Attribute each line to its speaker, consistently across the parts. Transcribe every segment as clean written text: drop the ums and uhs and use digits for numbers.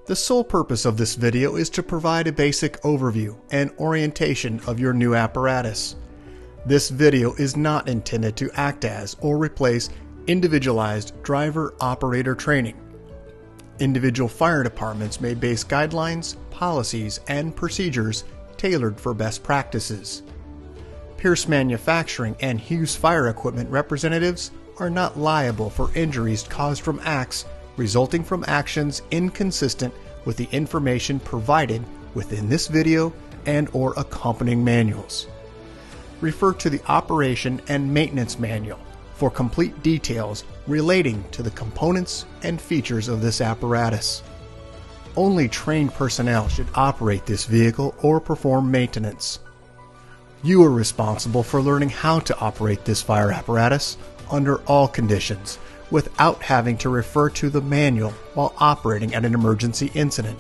Speaker 1: The sole purpose of this video is to provide a basic overview and orientation of your new apparatus. This video is not intended to act as or replace individualized driver-operator training. Individual fire departments may base guidelines, policies, and procedures tailored for best practices. Pierce Manufacturing and Hughes Fire Equipment representatives are not liable for injuries caused from acts resulting from actions inconsistent with the information provided within this video and/or accompanying manuals. Refer to the Operation and Maintenance Manual for complete details relating to the components and features of this apparatus. Only trained personnel should operate this vehicle or perform maintenance. You are responsible for learning how to operate this fire apparatus under all conditions without having to refer to the manual while operating at an emergency incident.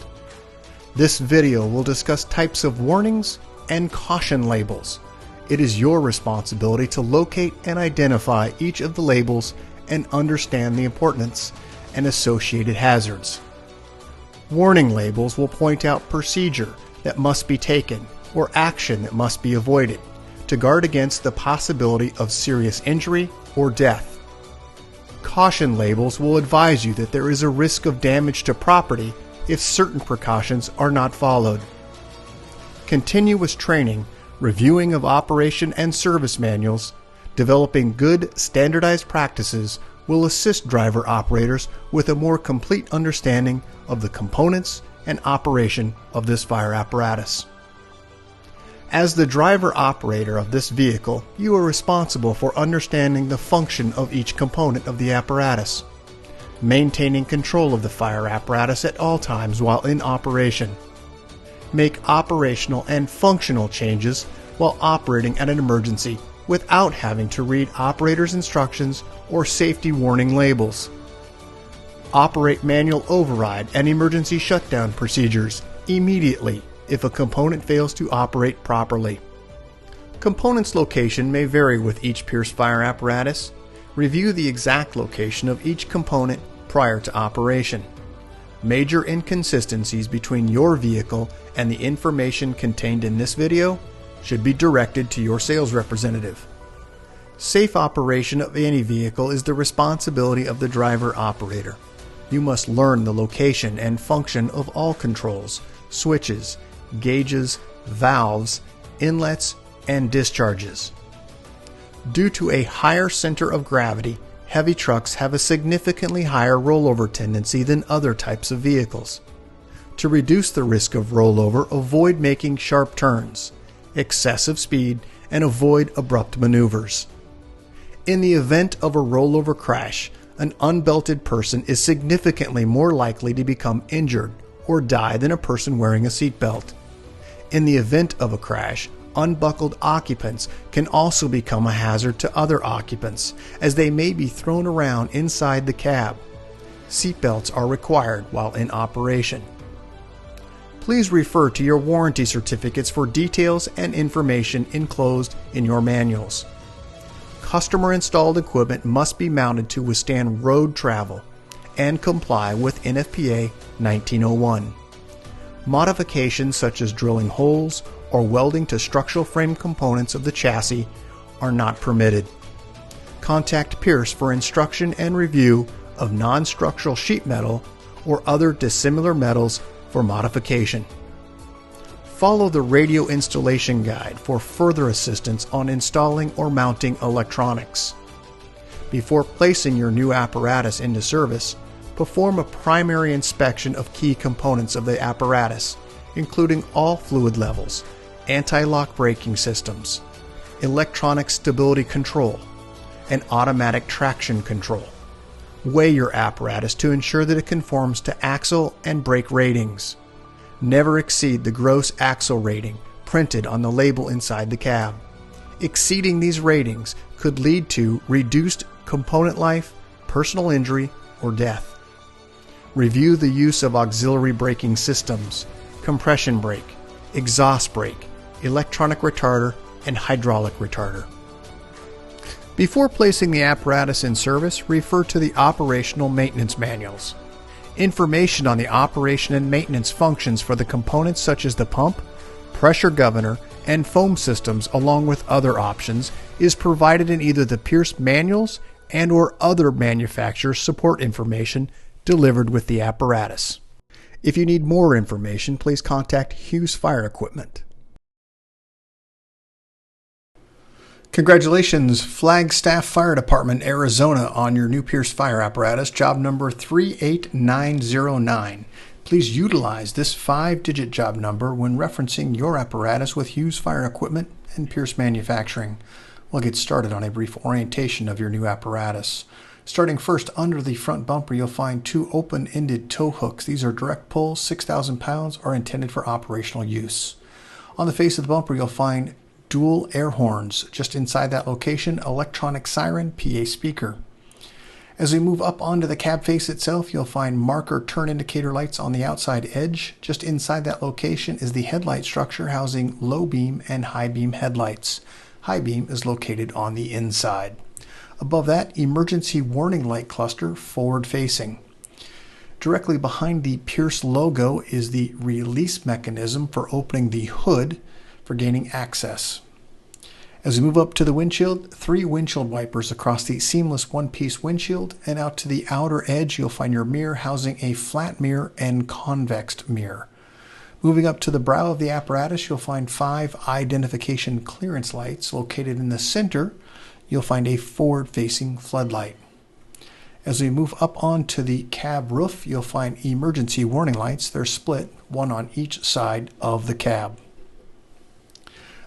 Speaker 1: This video will discuss types of warnings and caution labels. It is your responsibility to locate and identify each of the labels and understand the importance and associated hazards. Warning labels will point out procedure that must be taken or action that must be avoided to guard against the possibility of serious injury or death. Caution labels will advise you that there is a risk of damage to property if certain precautions are not followed. Continuous training, reviewing of operation and service manuals, developing good standardized practices will assist driver operators with a more complete understanding of the components and operation of this fire apparatus. As the driver operator of this vehicle, you are responsible for understanding the function of each component of the apparatus, maintaining control of the fire apparatus at all times while in operation, make operational and functional changes while operating at an emergency without having to read operator's instructions or safety warning labels. Operate manual override and emergency shutdown procedures immediately if a component fails to operate properly. Components location may vary with each Pierce fire apparatus. Review the exact location of each component prior to operation. Major inconsistencies between your vehicle and the information contained in this video should be directed to your sales representative. Safe operation of any vehicle is the responsibility of the driver operator. You must learn the location and function of all controls, switches, gauges, valves, inlets, and discharges. Due to a higher center of gravity, heavy trucks have a significantly higher rollover tendency than other types of vehicles. To reduce the risk of rollover, avoid making sharp turns, excessive speed, and avoid abrupt maneuvers. In the event of a rollover crash, an unbelted person is significantly more likely to become injured or die than a person wearing a seatbelt. In the event of a crash, unbuckled occupants can also become a hazard to other occupants, as they may be thrown around inside the cab. Seatbelts are required while in operation. Please refer to your warranty certificates for details and information enclosed in your manuals. Customer-installed equipment must be mounted to withstand road travel and comply with NFPA 1901. Modifications such as drilling holes or welding to structural frame components of the chassis are not permitted. Contact Pierce for instruction and review of non-structural sheet metal or other dissimilar metals for modification. Follow the radio installation guide for further assistance on installing or mounting electronics. Before placing your new apparatus into service, perform a primary inspection of key components of the apparatus, including all fluid levels, anti-lock braking systems, electronic stability control, and automatic traction control. Weigh your apparatus to ensure that it conforms to axle and brake ratings. Never exceed the gross axle rating printed on the label inside the cab. Exceeding these ratings could lead to reduced component life, personal injury, or death. Review the use of auxiliary braking systems, compression brake, exhaust brake, electronic retarder, and hydraulic retarder. Before placing the apparatus in service, refer to the operational maintenance manuals. Information on the operation and maintenance functions for the components such as the pump, pressure governor, and foam systems, along with other options, is provided in either the Pierce manuals and or other manufacturer support information delivered with the apparatus. If you need more information, please contact Hughes Fire Equipment. Congratulations, Flagstaff Fire Department, Arizona, on your new Pierce fire apparatus, job number 38909. Please utilize this 5-digit job number when referencing your apparatus with Hughes Fire Equipment and Pierce Manufacturing. We'll get started on a brief orientation of your new apparatus. Starting first, under the front bumper, you'll find 2 open-ended tow hooks. These are direct pull, 6,000 pounds, are intended for operational use. On the face of the bumper, you'll find dual air horns. Just inside that location, electronic siren, PA speaker. As we move up onto the cab face itself, you'll find marker turn indicator lights on the outside edge. Just inside that location is the headlight structure housing low beam and high beam headlights. High beam is located on the inside. Above that, emergency warning light cluster, forward facing. Directly behind the Pierce logo is the release mechanism for opening the hood for gaining access. As we move up to the windshield, 3 windshield wipers across the seamless one-piece windshield, and out to the outer edge you'll find your mirror housing a flat mirror and convex mirror. Moving up to the brow of the apparatus, you'll find 5 identification clearance lights. Located in the center, you'll find a forward-facing floodlight. As we move up onto the cab roof, you'll find emergency warning lights. They're split, one on each side of the cab.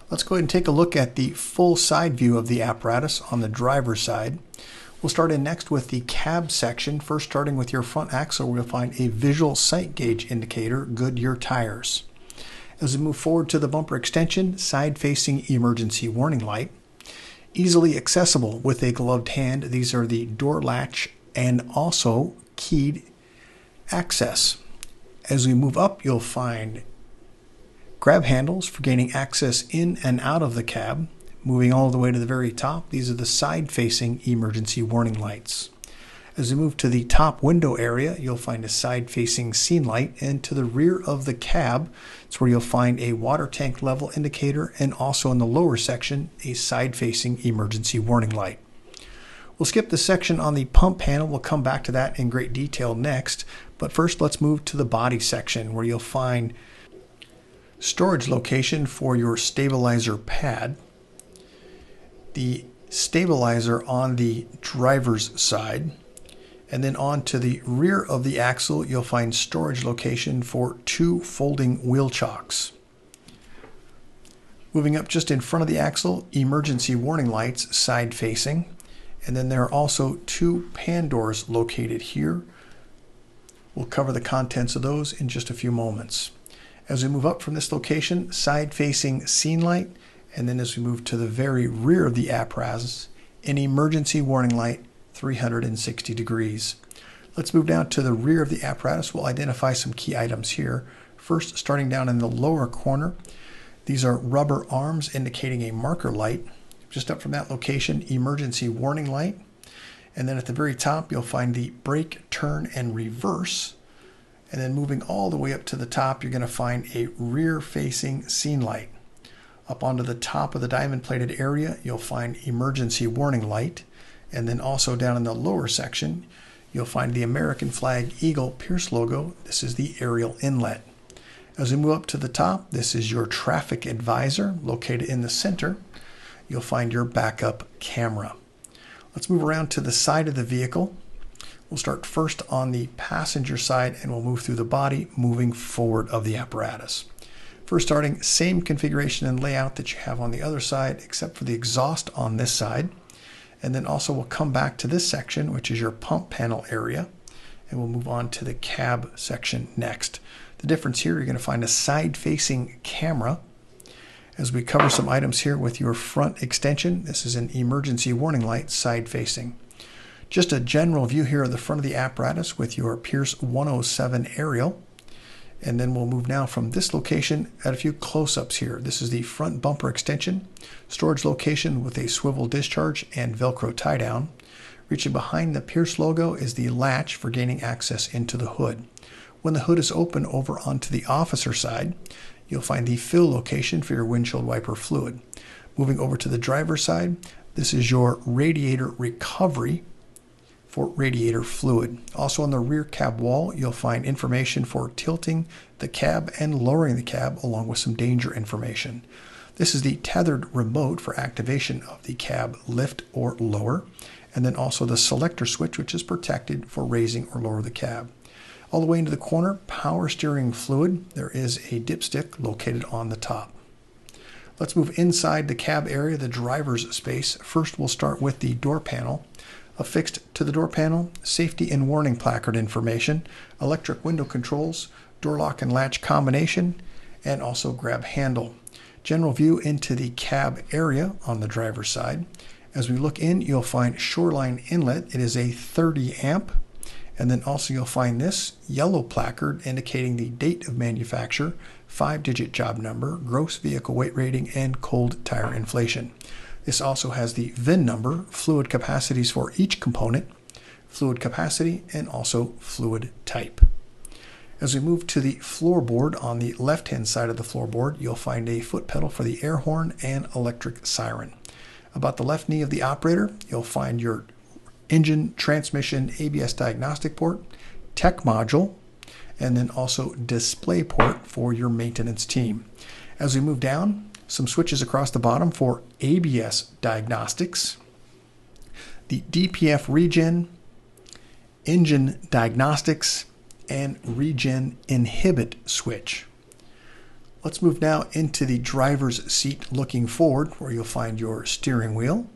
Speaker 1: Let's go ahead and take a look at the full side view of the apparatus on the driver's side. We'll start in next with the cab section, first starting with your front axle where you'll find a visual sight gauge indicator, Goodyear tires. As we move forward to the bumper extension, side-facing emergency warning light. Easily accessible with a gloved hand, these are the door latch and also keyed access. As we move up, you'll find grab handles for gaining access in and out of the cab. Moving all the way to the very top, these are the side-facing emergency warning lights. As we move to the top window area, you'll find a side-facing scene light, and to the rear of the cab, it's where you'll find a water tank level indicator, and also in the lower section, a side-facing emergency warning light. We'll skip the section on the pump panel. We'll come back to that in great detail next, but first let's move to the body section where you'll find storage location for your stabilizer pad, the stabilizer on the driver's side, and then on to the rear of the axle you'll find storage location for 2 folding wheel chocks. Moving up just in front of the axle, emergency warning lights side facing, and then there are also 2 pan doors located here. We'll cover the contents of those in just a few moments. As we move up from this location, side-facing scene light, and then as we move to the very rear of the apparatus, an emergency warning light, 360 degrees. Let's move down to the rear of the apparatus. We'll identify some key items here. First, starting down in the lower corner, these are rubber arms indicating a marker light. Just up from that location, emergency warning light. And then at the very top, you'll find the brake, turn, and reverse. And then moving all the way up to the top, you're going to find a rear-facing scene light. Up onto the top of the diamond-plated area, you'll find emergency warning light. And then also down in the lower section, you'll find the American flag Eagle Pierce logo. This is the aerial inlet. As we move up to the top, this is your traffic advisor located in the center. You'll find your backup camera. Let's move around to the side of the vehicle. We'll start first on the passenger side and we'll move through the body, moving forward of the apparatus. First starting, same configuration and layout that you have on the other side, except for the exhaust on this side. And then also we'll come back to this section, which is your pump panel area, and we'll move on to the cab section next. The difference here, you're going to find a side-facing camera. As we cover some items here with your front extension, this is an emergency warning light side-facing. Just a general view here of the front of the apparatus with your Pierce 107 aerial. And then we'll move now from this location at a few close-ups here. This is the front bumper extension, storage location with a swivel discharge and Velcro tie-down. Reaching behind the Pierce logo is the latch for gaining access into the hood. When the hood is open over onto the officer side, you'll find the fill location for your windshield wiper fluid. Moving over to the driver's side, this is your radiator recovery for radiator fluid. Also on the rear cab wall, you'll find information for tilting the cab and lowering the cab, along with some danger information. This is the tethered remote for activation of the cab lift or lower, and then also the selector switch, which is protected for raising or lower the cab. All the way into the corner, power steering fluid. There is a dipstick located on the top. Let's move inside the cab area, the driver's space. First, we'll start with the door panel. Affixed to the door panel, safety and warning placard information, electric window controls, door lock and latch combination, and also grab handle. General view into the cab area on the driver's side. As we look in, you'll find Shoreline Inlet. It is a 30 amp. And then also you'll find this yellow placard indicating the date of manufacture, 5-digit job number, gross vehicle weight rating, and cold tire inflation. This also has the VIN number, fluid capacities for each component, fluid capacity, and also fluid type. As we move to the floorboard, on the left-hand side of the floorboard, you'll find a foot pedal for the air horn and electric siren. About the left knee of the operator, you'll find your engine, transmission, ABS diagnostic port, tech module, and then also display port for your maintenance team. As we move down, some switches across the bottom for ABS diagnostics, the DPF regen, engine diagnostics, and regen inhibit switch. Let's move now into the driver's seat looking forward, where you'll find your steering wheel.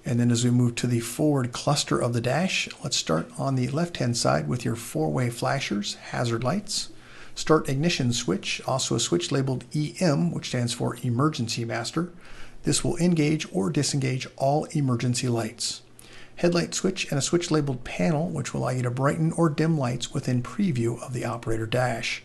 Speaker 1: And then as we move to the forward cluster of the dash, let's start on the left-hand side with your 4-way flashers, hazard lights, start ignition switch, also a switch labeled EM, which stands for Emergency Master. This will engage or disengage all emergency lights. Headlight switch and a switch labeled panel, which will allow you to brighten or dim lights within preview of the operator dash.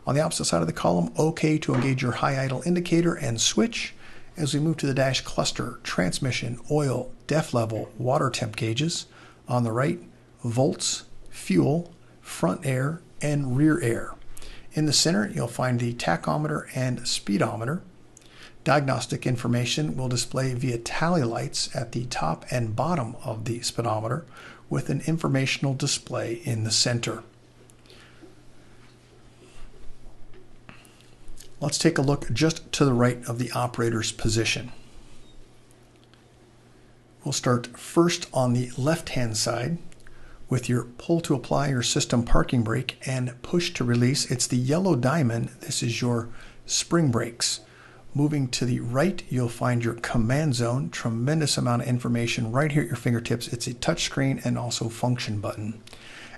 Speaker 1: On the opposite side of the column, OK to engage your high idle indicator and switch. As we move to the dash cluster, transmission, oil, def level, water temp gauges. On the right, volts, fuel, front air, and rear air. In the center, you'll find the tachometer and speedometer. Diagnostic information will display via tally lights at the top and bottom of the speedometer, with an informational display in the center. Let's take a look just to the right of the operator's position. We'll start first on the left-hand side with your pull to apply your system parking brake and push to release. It's the yellow diamond. This is your spring brakes. Moving to the right, you'll find your command zone. Tremendous amount of information right here at your fingertips. It's a touch screen and also function button.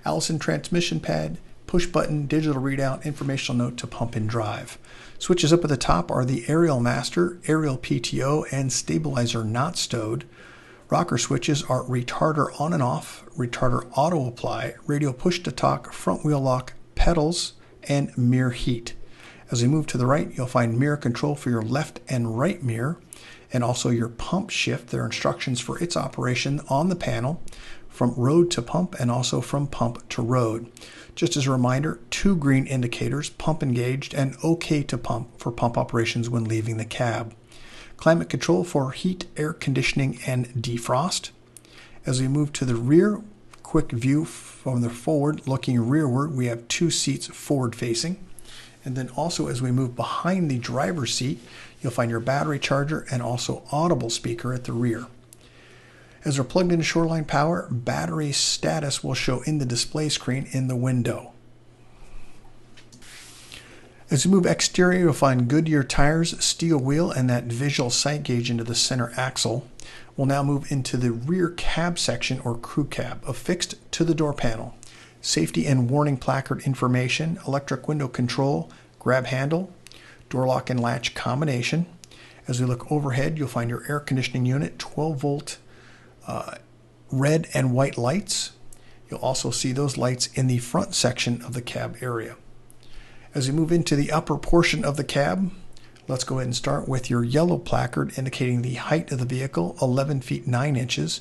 Speaker 1: Allison transmission pad, push button, digital readout, informational note to pump and drive. Switches up at the top are the aerial master, aerial PTO, and stabilizer not stowed. Rocker switches are retarder on and off, retarder auto apply, radio push to talk, front wheel lock, pedals, and mirror heat. As we move to the right, you'll find mirror control for your left and right mirror, and also your pump shift. There are instructions for its operation on the panel, from road to pump and also from pump to road. Just as a reminder, 2 green indicators, pump engaged and OK to pump for pump operations when leaving the cab. Climate control for heat, air conditioning, and defrost. As we move to the rear, quick view from the forward, looking rearward, we have 2 seats forward facing. And then also as we move behind the driver's seat, you'll find your battery charger and also audible speaker at the rear. As we're plugged into Shoreline Power, battery status will show in the display screen in the window. As we move exterior, you'll find Goodyear tires, steel wheel, and that visual sight gauge into the center axle. We'll now move into the rear cab section or crew cab, affixed to the door panel. Safety and warning placard information, electric window control, grab handle, door lock and latch combination. As we look overhead, you'll find your air conditioning unit, 12-volt red and white lights. You'll also see those lights in the front section of the cab area. As we move into the upper portion of the cab, let's go ahead and start with your yellow placard indicating the height of the vehicle, 11 feet 9 inches.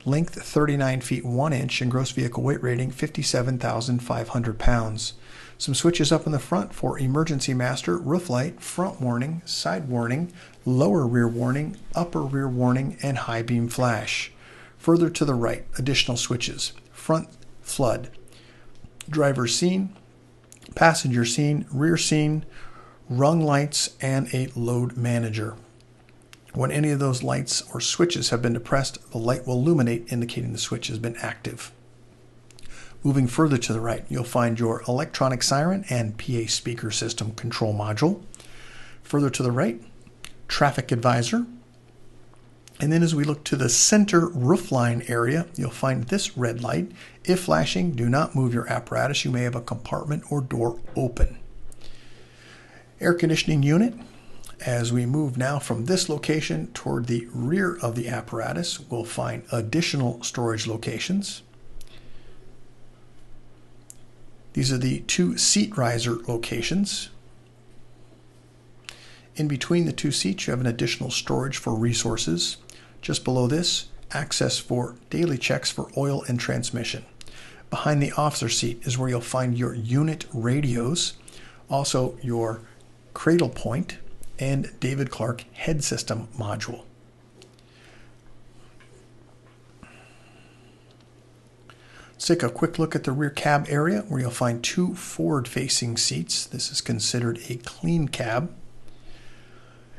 Speaker 1: length 39 feet 1 inch, and gross vehicle weight rating 57,500 pounds. Some switches up in the front for emergency master, roof light, front warning, side warning, lower rear warning, upper rear warning, and high beam flash. Further to the right, additional switches: front flood, driver scene, passenger scene, rear scene, rung lights, and a load manager. When any of those lights or switches have been depressed, the light will illuminate, indicating the switch has been active. Moving further to the right, you'll find your electronic siren and PA speaker system control module. Further to the right, traffic advisor. And then as we look to the center roofline area, you'll find this red light. If flashing, do not move your apparatus. You may have a compartment or door open. Air conditioning unit. As we move now from this location toward the rear of the apparatus, we'll find additional storage locations. These are the two seat riser locations. In between the two seats, you have an additional storage for resources. Just below this, access for daily checks for oil and transmission. Behind the officer seat is where you'll find your unit radios, also your cradle point, and David Clark head system module. Let's take a quick look at the rear cab area, where you'll find two forward-facing seats. This is considered a clean cab.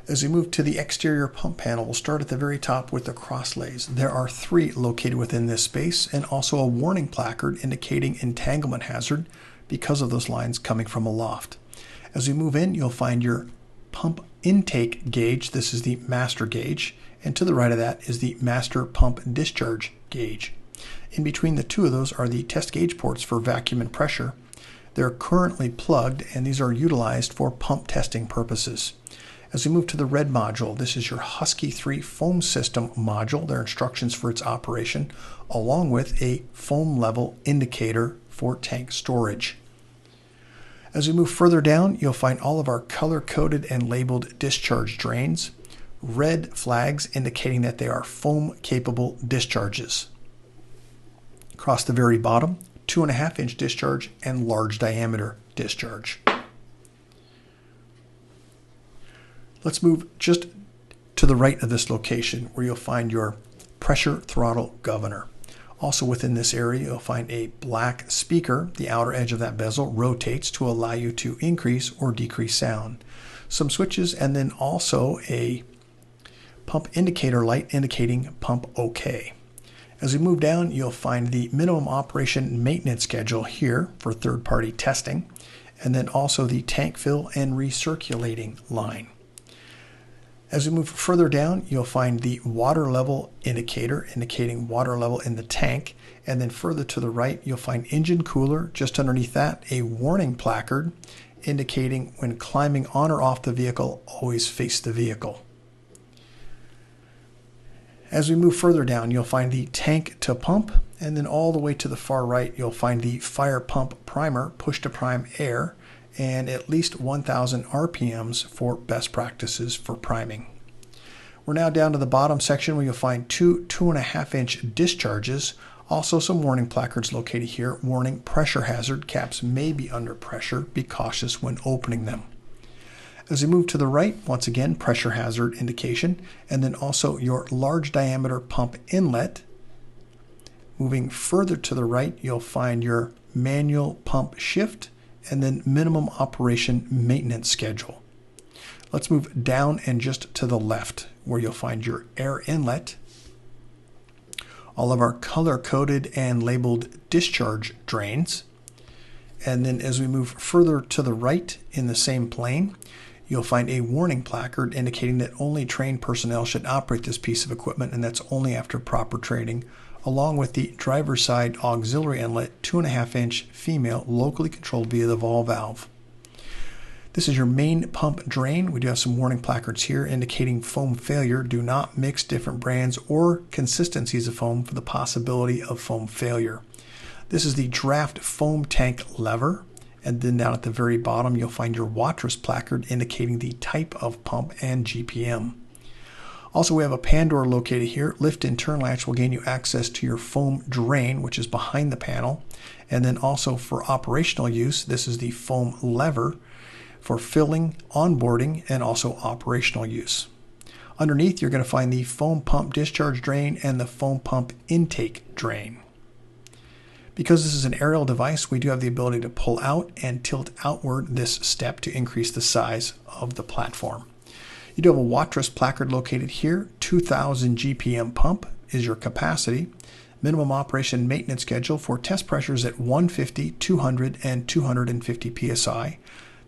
Speaker 1: As we move to the exterior pump panel, we'll start at the very top with the crosslays. There are 3 located within this space, and also a warning placard indicating entanglement hazard because of those lines coming from a loft. As we move in, you'll find your pump intake gauge. This is the master gauge, and to the right of that is the master pump discharge gauge. In between the two of those are the test gauge ports for vacuum and pressure. They're currently plugged, and these are utilized for pump testing purposes. As we move to the red module, this is your Husky 3 foam system module. There are instructions for its operation, along with a foam level indicator for tank storage. As we move further down, you'll find all of our color-coded and labeled discharge drains. Red flags indicating that they are foam-capable discharges. Across the very bottom, 2.5-inch discharge and large diameter discharge. Let's move just to the right of this location, where you'll find your pressure throttle governor. Also within this area, you'll find a black speaker. The outer edge of that bezel rotates to allow you to increase or decrease sound. Some switches, and then also a pump indicator light indicating pump OK. As we move down, you'll find the minimum operation maintenance schedule here for third-party testing, and then also the tank fill and recirculating line. As we move further down, you'll find the water level indicator indicating water level in the tank, and then further to the right, you'll find engine cooler. Just underneath that, a warning placard indicating when climbing on or off the vehicle, always face the vehicle. As we move further down, you'll find the tank to pump, and then all the way to the far right, you'll find the fire pump primer, push to prime air, and at least 1,000 RPMs for best practices for priming. We're now down to the bottom section, where you'll find two 2.5-inch discharges. Also some warning placards located here. Warning: pressure hazard. Caps may be under pressure. Be cautious when opening them. As we move to the right, once again, pressure hazard indication, and then also your large diameter pump inlet. Moving further to the right, you'll find your manual pump shift, and then minimum operation maintenance schedule. Let's move down and just to the left, where you'll find your air inlet, all of our color-coded and labeled discharge drains, and then as we move further to the right in the same plane, you'll find a warning placard indicating that only trained personnel should operate this piece of equipment, and that's only after proper training, along with the driver's side auxiliary inlet, 2.5-inch female, locally controlled via the ball valve. This is your main pump drain. We do have some warning placards here indicating foam failure. Do not mix different brands or consistencies of foam for the possibility of foam failure. This is the draft foam tank lever, and then down at the very bottom you'll find your wattress placard indicating the type of pump and GPM. Also, we have a pan door located here. Lift and turn latch will gain you access to your foam drain, which is behind the panel. And then also for operational use, this is the foam lever for filling, onboarding, and also operational use. Underneath, you're going to find the foam pump discharge drain and the foam pump intake drain. Because this is an aerial device, we do have the ability to pull out and tilt outward this step to increase the size of the platform. You do have a Watrous placard located here. 2,000 GPM pump is your capacity. Minimum operation maintenance schedule for test pressures at 150, 200, and 250 psi.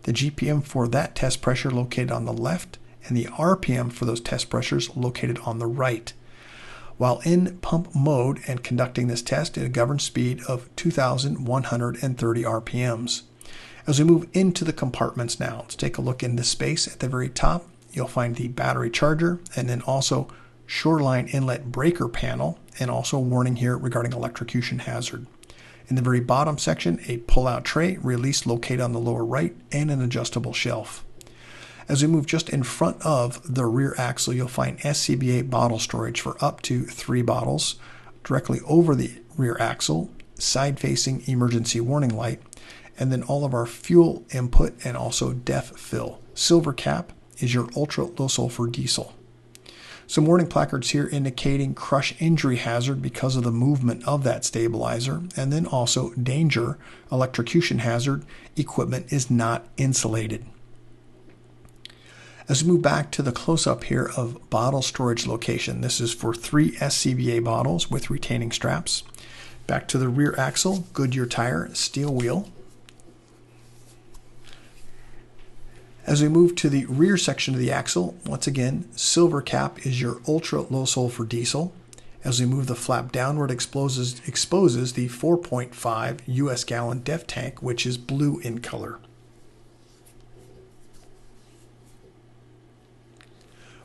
Speaker 1: The GPM for that test pressure located on the left, and the RPM for those test pressures located on the right. While in pump mode and conducting this test at a governed speed of 2,130 RPMs. As we move into the compartments now, let's take a look in this space. At the very top, you'll find the battery charger and then also shoreline inlet breaker panel, and also a warning here regarding electrocution hazard. In the very bottom section, a pull-out tray, release located on the lower right, and an adjustable shelf. As we move just in front of the rear axle, you'll find SCBA bottle storage for up to 3 bottles. Directly over the rear axle, side-facing emergency warning light, and then all of our fuel input and also DEF fill. Silver cap is your ultra low sulfur diesel. Some warning placards here indicating crush injury hazard because of the movement of that stabilizer, and then also danger, electrocution hazard, equipment is not insulated. As we move back to the close-up here of bottle storage location, this is for 3 SCBA bottles with retaining straps. Back to the rear axle, Goodyear tire, steel wheel. As we move to the rear section of the axle, once again, silver cap is your ultra low sulfur diesel. As we move the flap downward, exposes the 4.5 US gallon DEF tank, which is blue in color.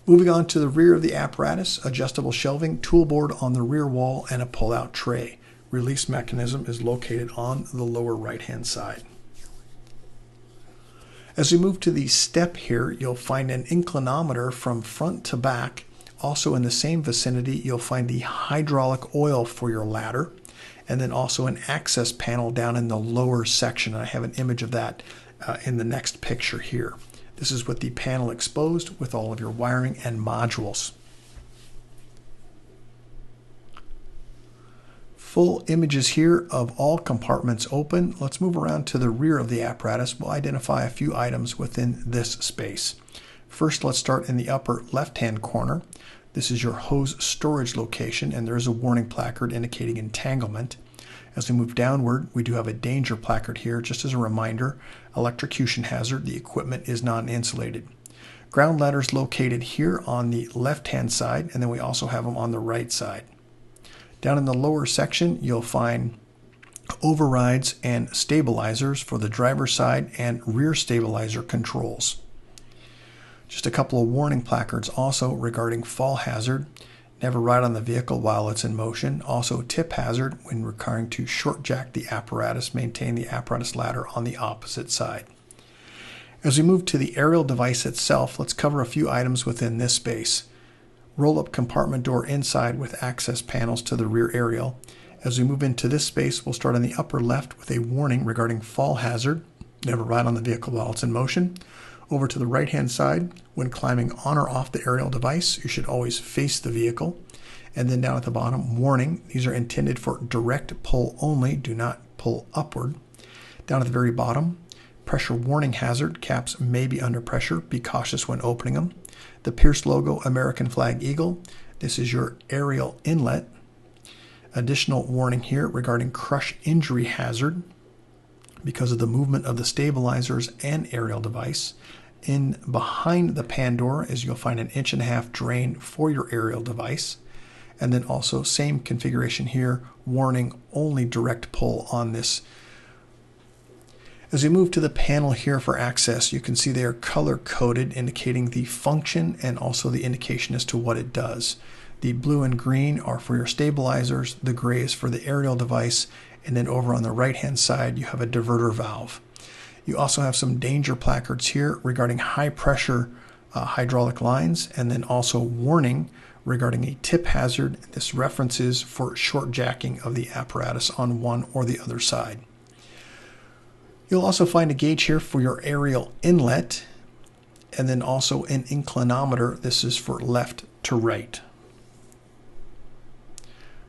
Speaker 1: Moving on to the rear of the apparatus, adjustable shelving, tool board on the rear wall, and a pull-out tray. Release mechanism is located on the lower right-hand side. As we move to the step here, you'll find an inclinometer from front to back. Also in the same vicinity, you'll find the hydraulic oil for your ladder, and then also an access panel down in the lower section. I have an image of that in the next picture here. This is with the panel exposed with all of your wiring and modules. Full images here of all compartments open. Let's move around to the rear of the apparatus. We'll identify a few items within this space. First, let's start in the upper left-hand corner. This is your hose storage location, and there is a warning placard indicating entanglement. As we move downward, we do have a danger placard here. Just as a reminder, electrocution hazard, the equipment is non-insulated. Ground ladders located here on the left-hand side, and then we also have them on the right side. Down in the lower section, you'll find overrides and stabilizers for the driver's side and rear stabilizer controls. Just a couple of warning placards also regarding fall hazard. Never ride on the vehicle while it's in motion. Also tip hazard when requiring to short jack the apparatus. Maintain the apparatus ladder on the opposite side. As we move to the aerial device itself, let's cover a few items within this space. Roll-up compartment door inside with access panels to the rear aerial. As we move into this space, we'll start on the upper left with a warning regarding fall hazard. Never ride on the vehicle while it's in motion. Over to the right-hand side, when climbing on or off the aerial device, you should always face the vehicle. And then down at the bottom, warning, these are intended for direct pull only, do not pull upward. Down at the very bottom, pressure warning hazard, caps may be under pressure, be cautious when opening them. The Pierce logo, American flag eagle, this is your aerial inlet. Additional warning here regarding crush injury hazard because of the movement of the stabilizers and aerial device. In behind the pan door is you'll find an 1.5-inch drain for your aerial device. And then also same configuration here, warning only direct pull on this. As we move to the panel here for access, you can see they are color-coded, indicating the function and also the indication as to what it does. The blue and green are for your stabilizers, the gray is for the aerial device, and then over on the right-hand side, you have a diverter valve. You also have some danger placards here regarding high-pressure hydraulic lines, and then also warning regarding a tip hazard. This references for short jacking of the apparatus on one or the other side. You'll also find a gauge here for your aerial inlet, and then also an inclinometer. This is for left to right.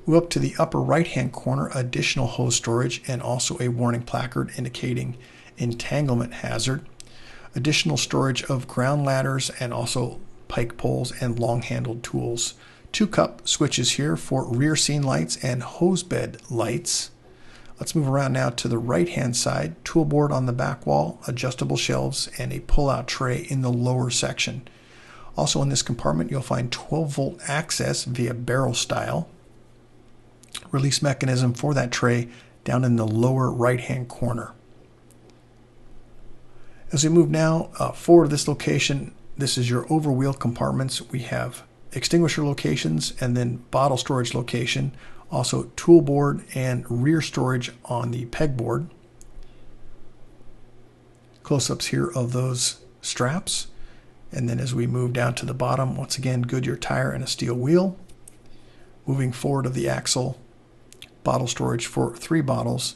Speaker 1: Move up to the upper right-hand corner, additional hose storage and also a warning placard indicating entanglement hazard. Additional storage of ground ladders and also pike poles and long-handled tools. 2-cup switches here for rear scene lights and hose bed lights. Let's move around now to the right-hand side. Tool board on the back wall, adjustable shelves, and a pull-out tray in the lower section. Also in this compartment, you'll find 12-volt access via barrel style. Release mechanism for that tray down in the lower right-hand corner. As we move now forward to this location, this is your overwheel compartments. We have extinguisher locations and then bottle storage location. Also tool board and rear storage on the pegboard. Close-ups here of those straps. And then as we move down to the bottom, once again, Goodyear tire and a steel wheel. Moving forward of the axle, bottle storage for 3 bottles.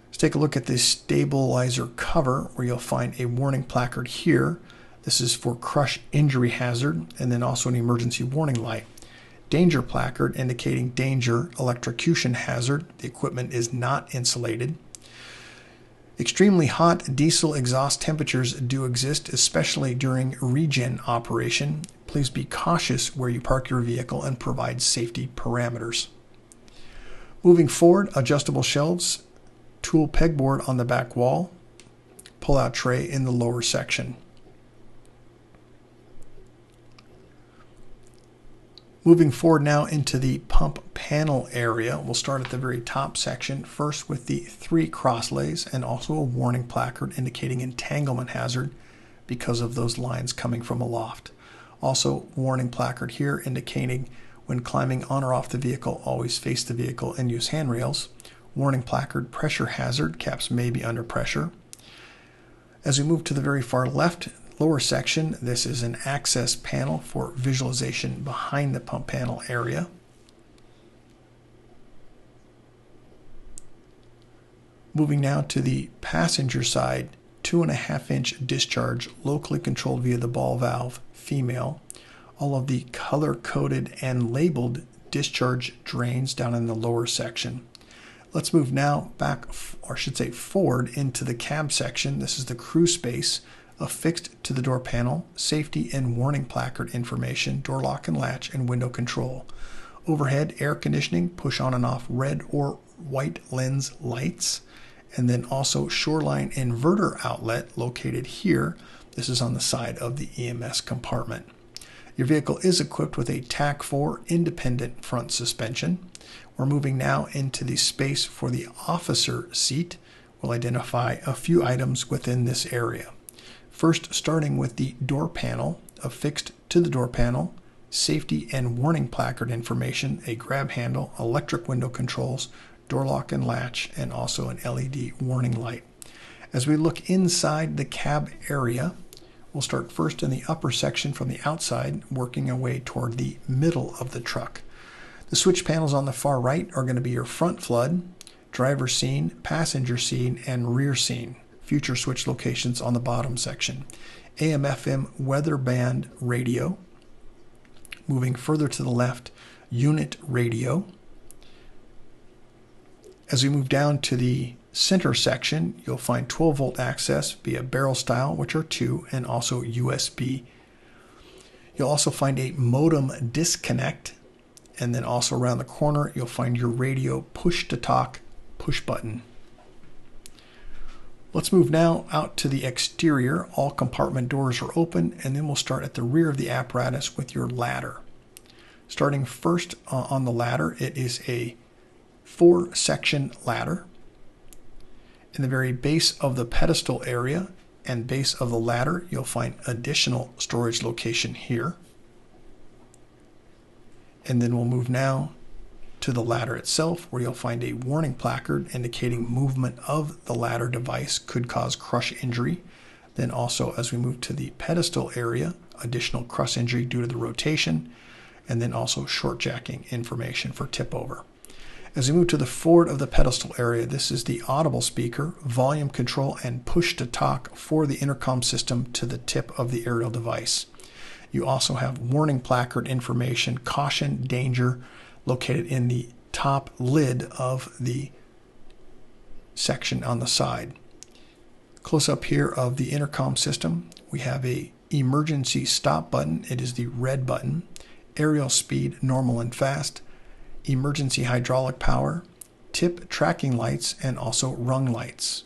Speaker 1: Let's take a look at this stabilizer cover where you'll find a warning placard here. This is for crush injury hazard, and then also an emergency warning light. Danger placard indicating danger electrocution hazard. The equipment is not insulated. Extremely hot diesel exhaust temperatures do exist, especially during regen operation. Please be cautious where you park your vehicle and provide safety parameters. Moving forward, adjustable shelves, tool pegboard on the back wall, pull-out tray in the lower section. Moving forward now into the pump panel area, we'll start at the very top section, first with the 3 crosslays and also a warning placard indicating entanglement hazard because of those lines coming from aloft. Also, warning placard here indicating when climbing on or off the vehicle, always face the vehicle and use handrails. Warning placard, pressure hazard, caps may be under pressure. As we move to the very far left, lower section, this is an access panel for visualization behind the pump panel area. Moving now to the passenger side, 2.5-inch discharge, locally controlled via the ball valve, female. All of the color-coded and labeled discharge drains down in the lower section. Let's move now back, or I should say forward, into the cab section. This is the crew space, affixed to the door panel, safety and warning placard information, door lock and latch, and window control. Overhead air conditioning, push on and off red or white lens lights, and then also shoreline inverter outlet located here. This is on the side of the EMS compartment. Your vehicle is equipped with a TAC4 independent front suspension. We're moving now into the space for the officer seat. We'll identify a few items within this area. First, starting with the door panel, affixed to the door panel, safety and warning placard information, a grab handle, electric window controls, door lock and latch, and also an LED warning light. As we look inside the cab area, we'll start first in the upper section from the outside, working our way toward the middle of the truck. The switch panels on the far right are going to be your front flood, driver scene, passenger scene, and rear scene. Future switch locations on the bottom section. AM/FM weather band radio. Moving further to the left, unit radio. As we move down to the center section, you'll find 12-volt access via barrel style, which are 2, and also USB. You'll also find a modem disconnect, and then also around the corner, you'll find your radio push-to-talk push button. Let's move now out to the exterior. All compartment doors are open, and then we'll start at the rear of the apparatus with your ladder. Starting first on the ladder, it is a 4-section ladder. In the very base of the pedestal area and base of the ladder, you'll find additional storage location here. And then we'll move now to the ladder itself, where you'll find a warning placard indicating movement of the ladder device could cause crush injury. Then also as we move to the pedestal area, additional crush injury due to the rotation, and then also short jacking information for tip over. As we move to the forward of the pedestal area, this is the audible speaker, volume control, and push to talk for the intercom system to the tip of the aerial device. You also have warning placard information, caution, danger, located in the top lid of the section on the side. Close up here of the intercom system, we have a emergency stop button. It is the red button. Aerial speed, normal and fast. Emergency hydraulic power, tip tracking lights, and also rung lights.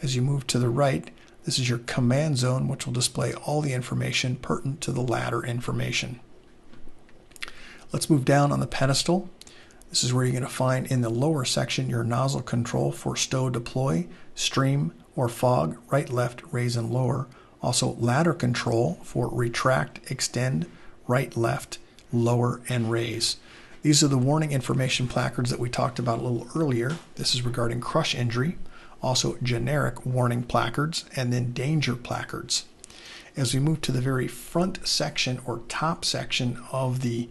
Speaker 1: As you move to the right, this is your command zone, which will display all the information pertinent to the ladder information. Let's move down on the pedestal. This is where you're going to find in the lower section your nozzle control for stow deploy, stream, or fog, right, left, raise, and lower. Also ladder control for retract, extend, right, left, lower, and raise. These are the warning information placards that we talked about a little earlier. This is regarding crush injury, also generic warning placards, and then danger placards. As we move to the very front section or top section of the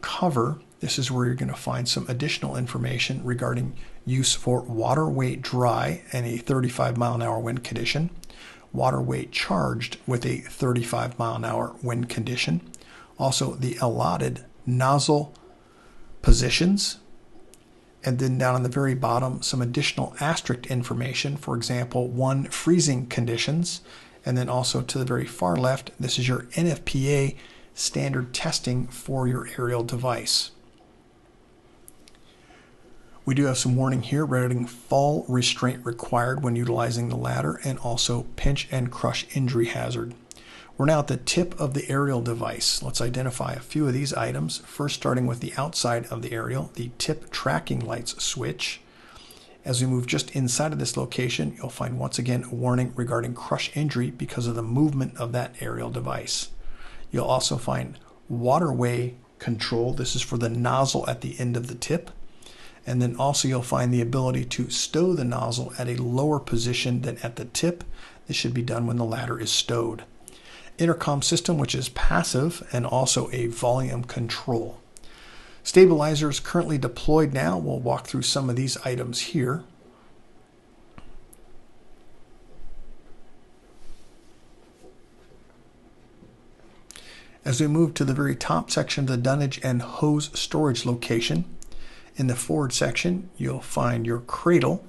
Speaker 1: cover, this is where you're going to find some additional information regarding use for water weight dry and a 35-mile-an-hour wind condition, water weight charged with a 35-mile-an-hour wind condition, also the allotted nozzle positions, and then down on the very bottom some additional asterisk information, for example 1 freezing conditions, and then also to the very far left this is your NFPA standard testing for your aerial device. We do have some warning here regarding fall restraint required when utilizing the ladder, and also pinch and crush injury hazard. We're now at the tip of the aerial device. Let's identify a few of these items. First, starting with the outside of the aerial, the tip tracking lights switch. As we move just inside of this location, you'll find once again a warning regarding crush injury because of the movement of that aerial device. You'll also find waterway control. This is for the nozzle at the end of the tip. And then also you'll find the ability to stow the nozzle at a lower position than at the tip. This should be done when the ladder is stowed. Intercom system, which is passive, and also a volume control. Stabilizer is currently deployed now. We'll walk through some of these items here. As we move to the very top section of the dunnage and hose storage location, in the forward section you'll find your cradle,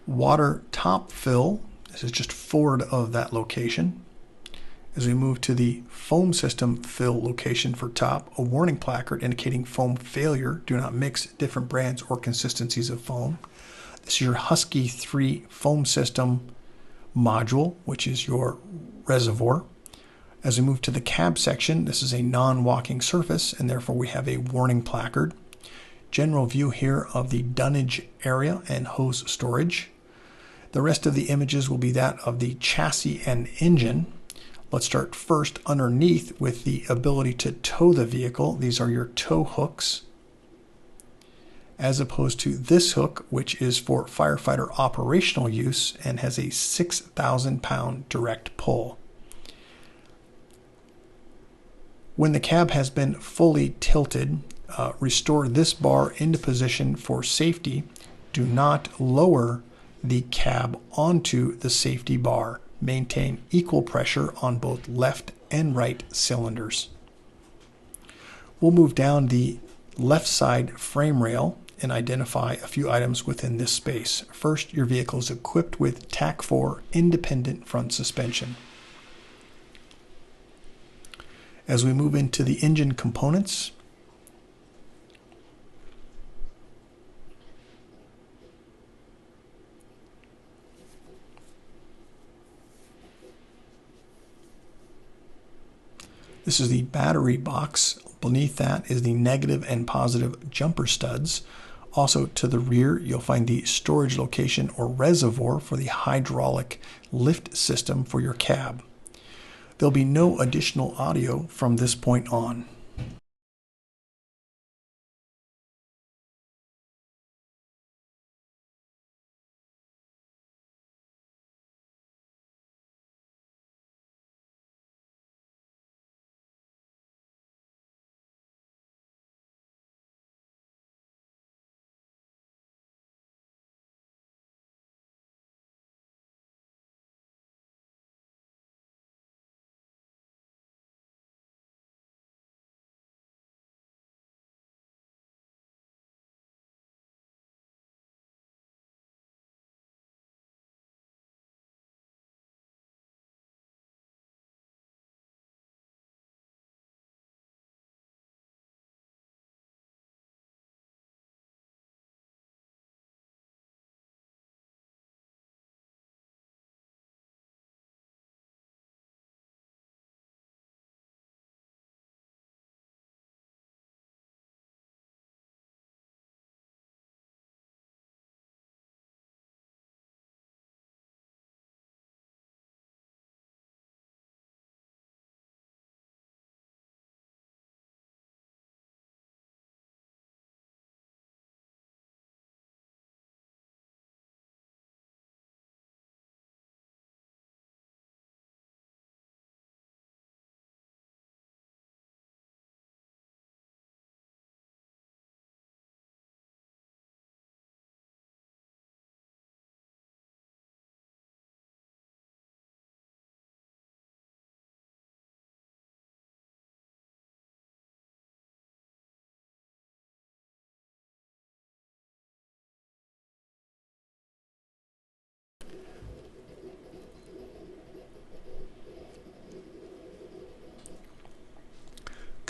Speaker 1: water top fill. This is just forward of that location. As we move to the foam system fill location for top, a warning placard indicating foam failure. Do not mix different brands or consistencies of foam. This is your Husky 3 foam system module, which is your reservoir. As we move to the cab section, this is a non-walking surface, and therefore we have a warning placard. General view here of the dunnage area and hose storage. The rest of the images will be that of the chassis and engine. Let's start first underneath with the ability to tow the vehicle. These are your tow hooks, as opposed to this hook, which is for firefighter operational use and has a 6,000-pound direct pull. When the cab has been fully tilted, restore this bar into position for safety. Do not lower the cab onto the safety bar. Maintain equal pressure on both left and right cylinders. We'll move down the left side frame rail and identify a few items within this space. First, your vehicle is equipped with TAC4 independent front suspension. As we move into the engine components, this is the battery box. Beneath that is the negative and positive jumper studs. Also to the rear, you'll find the storage location or reservoir for the hydraulic lift system for your cab. There'll be no additional audio from this point on.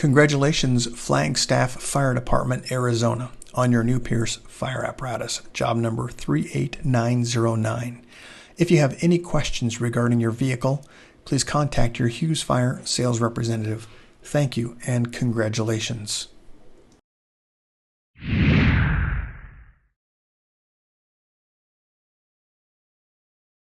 Speaker 1: Congratulations, Flagstaff Fire Department, Arizona, on your new Pierce fire apparatus, job number 38909. If you have any questions regarding your vehicle, please contact your Hughes Fire sales representative. Thank you and congratulations.